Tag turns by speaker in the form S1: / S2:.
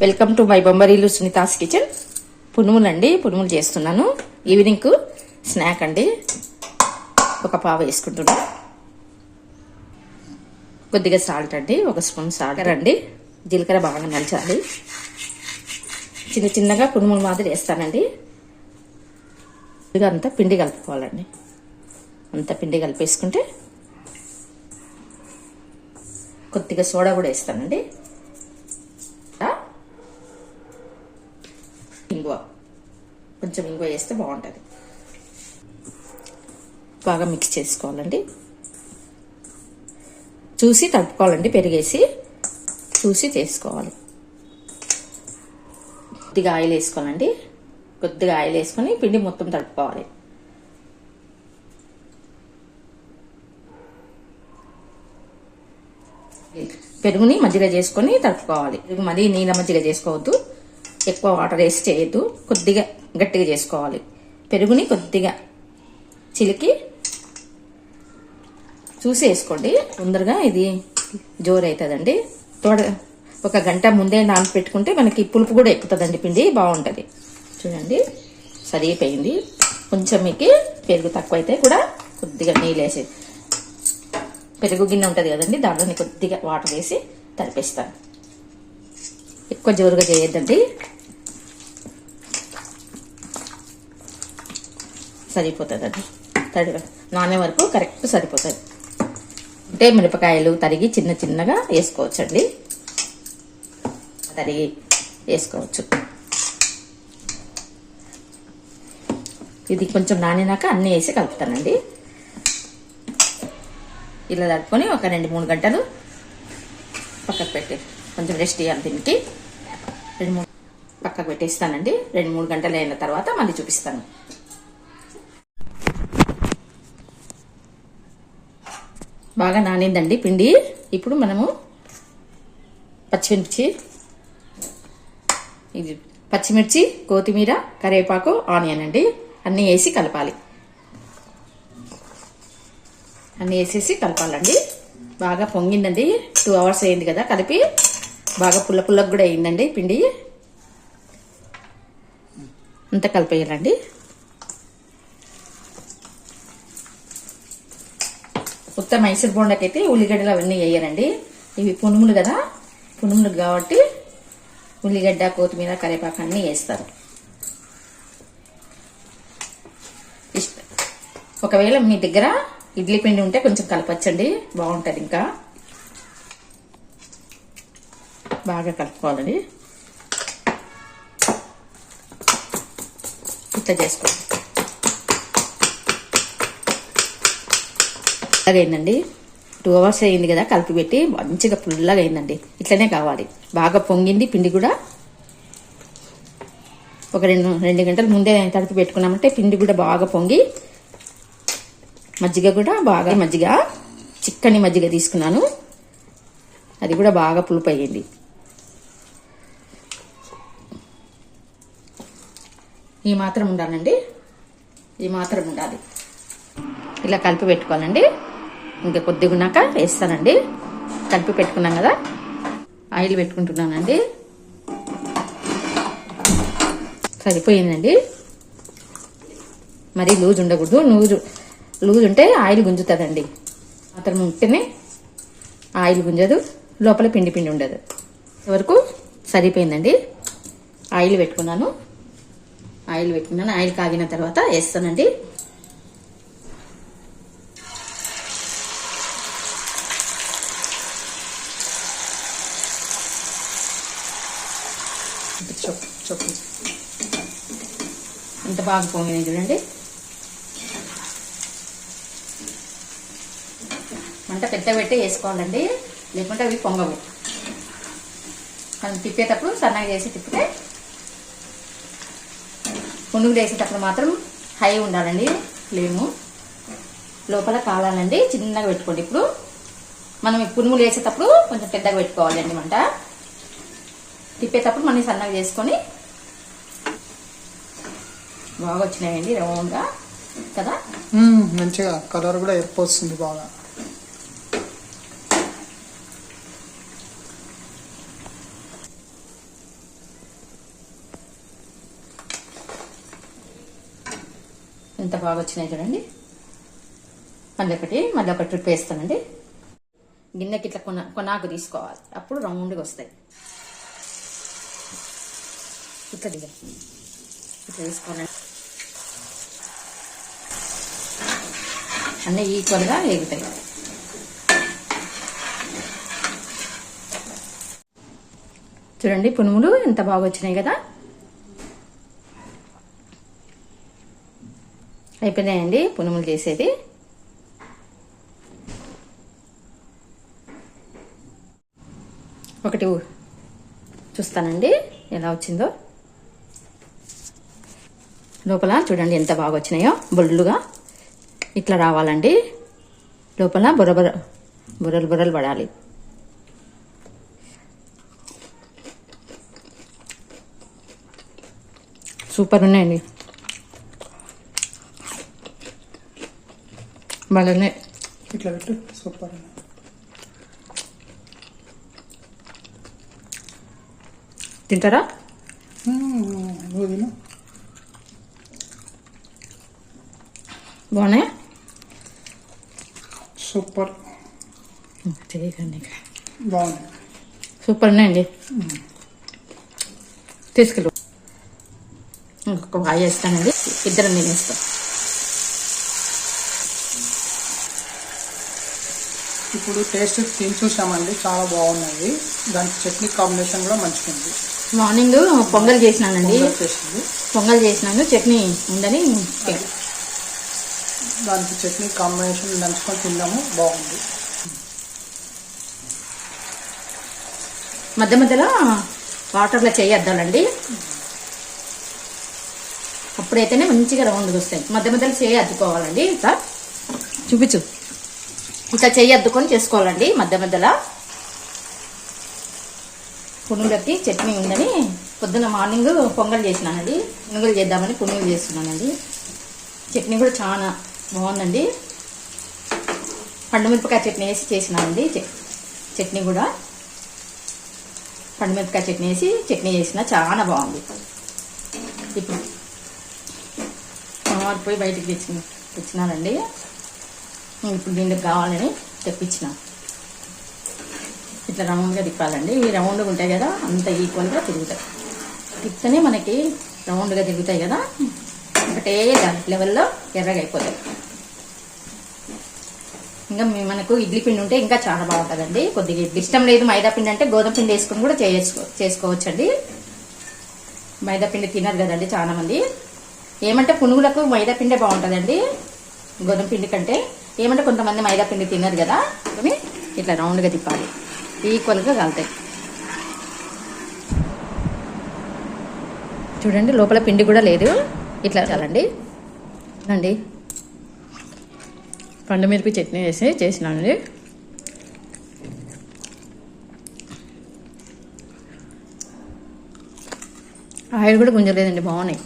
S1: Welcome to my బొమ్మరీలు Sunitha's kitchen. పునుములు అండి, పునుములు చేస్తున్నాను. ఈవినింగ్ స్నాక్ అండి. ఒక పావు వేసుకుంటున్నా. కొద్దిగా సాల్ట్ అండి, 1 స్పూన్ సాల్ట్ అండి. జీలకర్ర బాగా నలిచాలి. చిన్న చిన్నగా పునుములు మాదిరి వేస్తానండి. ఇదిగా అంతా పిండి కలుపుకోవాలండి. అంత పిండి కలిపేసుకుంటే కొద్దిగా సోడా కూడా వేస్తానండి. ఇంగువ, కొంచెం ఇంగువ వేస్తే బాగుంటుంది. బాగా మిక్స్ చేసుకోవాలండి. చూసి కలుపుకోవాలండి. పెరిగేసి చూసి చేసుకోవాలి. కొద్దిగా ఆయిల్ వేసుకోవాలండి. కొద్దిగా ఆయిల్ వేసుకొని పిండి మొత్తం తడుపుకోవాలి. పెరుగుని మజ్జిగ చేసుకొని తడుపుకోవాలి. మరీ నీళ్ళ మజ్జిగ చేసుకోవద్దు, ఎక్కువ వాటర్ వేసి చేయొద్దు. కొద్దిగా గట్టిగా చేసుకోవాలి. పెరుగుని కొద్దిగా చిలికి చూసి వేసుకోండి. తొందరగా ఇది జోరు అవుతుందండి. ఒక గంట ముందే నానబెట్టుకుంటే మనకి పులుపు కూడా ఎక్కుతుందండి. పిండి బాగుంటుంది. చూడండి సరిపోయింది. కొంచెం మీకు పెరుగు తక్కువ అయితే కూడా కొద్దిగా నీళ్ళు వేసి, పెరుగు గిన్నె ఉంటుంది కదండి, దాంట్లోనే కొద్దిగా వాటర్ వేసి తడిపేస్తాను. ఎక్కువ జోరుగా చేయొద్దండి. సరిపోతుందండి. నానే వరకు కరెక్ట్ సరిపోతుంది. అంటే మిరపకాయలు తరిగి చిన్న చిన్నగా వేసుకోవచ్చండి. తరిగి వేసుకోవచ్చు. ఇది కొంచెం నానినాక అన్నీ వేసి కలుపుతానండి. ఇలా తడుపుకొని ఒక 2-3 గంటలు పక్కకు పెట్టి కొంచెం రెస్ట్ ఇవ్వాలి. దీనికి 2-3 పక్కకు పెట్టేస్తానండి. 2-3 గంటలు అయిన తర్వాత మళ్ళీ చూపిస్తాను. బాగా నానిందండి పిండి. ఇప్పుడు మనము పచ్చిమిర్చి, కొత్తిమీర, కరివేపాకు, ఆనియన్ అండి అన్నీ వేసి కలపాలి. అన్నీ వేసేసి కలపాలండి. బాగా పొంగిందండి. 2 అవర్స్ అయింది కదా కలిపి. బాగా పుల్లగా కూడా అయిందండి పిండి. అంతా కలిపేయాలండి. ఉత్త మైసూర్ బోండాకైతే ఉల్లిగడ్డలు అవన్నీ వేయరండి. ఇవి పునుములు కదా, పునుములు కాబట్టి ఉల్లిగడ్డ, కొత్తిమీర, కరివేపాకు అన్నీ వేస్తారు. ఒకవేళ మీ దగ్గర ఇడ్లీ పిండి ఉంటే కొంచెం కలపచ్చండి, బాగుంటుంది. ఇంకా బాగా కలుపుకోవాలండి. ఇట్లా చేసుకోండి. అయిందండి. 2 అవర్స్ అయింది కదా కలిపి పెట్టి, మంచిగా పుల్లగా అయిందండి. ఇట్లనే కావాలి. బాగా పొంగింది పిండి కూడా. ఒక 2 గంటల ముందే తడిపి పెట్టుకున్నామంటే పిండి కూడా బాగా పొంగి, మజ్జిగ కూడా బాగా, మజ్జిగ చిక్కని మజ్జిగ తీసుకున్నాను. అది కూడా బాగా పులుపు అయ్యింది. ఈ మాత్రం ఉండాలండి. ఈ మాత్రం ఉండాలి. ఇలా కలిపి పెట్టుకోవాలండి. ఇంకా కొద్దిగా ఉన్నాక వేస్తానండి. కలిపి పెట్టుకున్నాం కదా, ఆయిల్ పెట్టుకుంటున్నానండి. సరిపోయిందండి. మరీ లూజ్ ఉండకూడదు. లూజ్ ఉంటే ఆయిల్ గుంజుతుందండి. మాత్రం ఉంటేనే ఆయిల్ గుంజదు, లోపల పిండి ఉండదు. వరకు సరిపోయిందండి. ఆయిల్ పెట్టుకున్నాను. ఆయిల్ కాగిన తర్వాత వేస్తానండి. చొప్పు ఎంత బాగా పొంగింది చూడండి. మంట పెద్ద పెట్టి వేసుకోవాలండి, లేకుంటే అవి పొంగవు. మనం తిప్పేటప్పుడు సన్నగా చేసి తిప్పితే, పునుగులు వేసేటప్పుడు మాత్రం హై ఉండాలండి ఫ్లేము. లోపల కాలాలండి. చిన్నగా పెట్టుకోండి. ఇప్పుడు మనం ఈ పునుగులు వేసేటప్పుడు కొంచెం పెద్దగా పెట్టుకోవాలండి మంట. తిప్పేటప్పుడు మనం సన్నగా చేసుకొని, బాగా వచ్చినాయండి రౌండ్గా కదా.
S2: మంచిగా కలర్ కూడా ఎరుపు వస్తుంది బాగా.
S1: ఎంత బాగా వచ్చినాయి చూడండి. మళ్ళీ ఒక ట్రిప్ వేస్తానండి. గిన్నెకి ఇట్లా కొనాకు తీసుకోవాలి, అప్పుడు రౌండ్గా వస్తాయి. ఇట్లా తీసుకోనండి. అన్నీ ఈక్వల్గా ఎగుతాయి. చూడండి పునుములు ఎంత బాగా వచ్చినాయి కదా. అయిపోయినాయండి పునుములు చేసేది. ఒకటి చూస్తానండి ఎలా వచ్చిందో. లోపల చూడండి ఎంత బాగా వచ్చినాయో, బొల్లుగా ఇట్లా రావాలండి. లోపల బుర్రలు పడాలి. సూపర్ ఉన్నాయండి, బాగానే.
S2: ఇట్లా పెట్టు, సూపర్.
S1: తింటారా?
S2: నువ్వు తిను.
S1: బాగున్నాయా?
S2: సూపర్.
S1: చేయకండి,
S2: బాగుంది.
S1: సూపర్ ఉన్నాయండి. తీసుకెళ్ళు. ఇంకొక బాగా చేస్తానండి, ఇద్దరం తినేస్తాం.
S2: ఇప్పుడు టేస్ట్ తిని చూసామండి, చాలా బాగున్నాయి. దానికి చట్నీ కాంబినేషన్ కూడా మంచిగా ఉంది.
S1: మార్నింగ్ పొంగల్ చేసినానండి. పొంగల్ చేసినాను, చట్నీ ఉందని
S2: దానికి చట్నీ కాంబినేషన్ నంచుకొని తిన్నాము, బాగుంది.
S1: మధ్య మధ్యలో వాటర్లో చేయొద్దాలండి, అప్పుడైతేనే మంచిగా రౌండ్గా వస్తాయి. మధ్య మధ్యలో చేయి అద్దుకోవాలండి. ఇట్లా చూపించు, ఇట్లా చేయి అద్దుకొని చేసుకోవాలండి మధ్య మధ్యలో. పునుగులకి చట్నీ ఉందని పొద్దున్న మార్నింగ్ పొంగల్ చేసినానండి. పునుగులు చేద్దామని పునుగులు చేస్తున్నానండి. చట్నీ కూడా చాలా బాగుందండి. పండుమిరపకాయ చట్నీ వేసి చేసినానండి. చట్నీ కూడా పండుమిరపకాయ చట్నీ వేసి చట్నీ చేసిన చాలా బాగుంది. ఇప్పుడు పోయి బయటికి తెచ్చినానండి. ఇప్పుడు దీనికి కావాలని తెప్పించిన. ఇట్లా రౌండ్గా తిప్పాలండి. ఈ రౌండ్గా ఉంటాయి కదా, అంత ఈక్వల్గా తిరుగుతాయి. తిప్పితేనే మనకి రౌండ్గా తిరుగుతాయి కదా, ఒకటే లెవెల్లో ఎర్రగా అయిపోతాయి. ఇంకా మనకు ఇడ్లీ పిండి ఉంటే ఇంకా చాలా బాగుంటుందండి. కొద్దిగా ఇష్టం లేదు మైదా పిండి అంటే గోధుమ పిండి వేసుకుని కూడా చేసుకోవచ్చండి. మైదా పిండి తినరు కదండి చాలా మంది. ఏమంటే పునుగులకు మైదా పిండే బాగుంటుందండి గోధుమ పిండి కంటే. ఏమంటే కొంతమంది మైదా పిండి తినరు కదా, ఇట్లా రౌండ్గా తిప్పాలి, ఈక్వల్గా కాలుతాయి. చూడండి లోపల పిండి కూడా లేదు, ఇట్లా చాలండి. అండి పండుమిరపి చట్నీ వేసి చేసినానండి. ఆయిల్ కూడా గుంజలేదండి, బాగున్నాయి.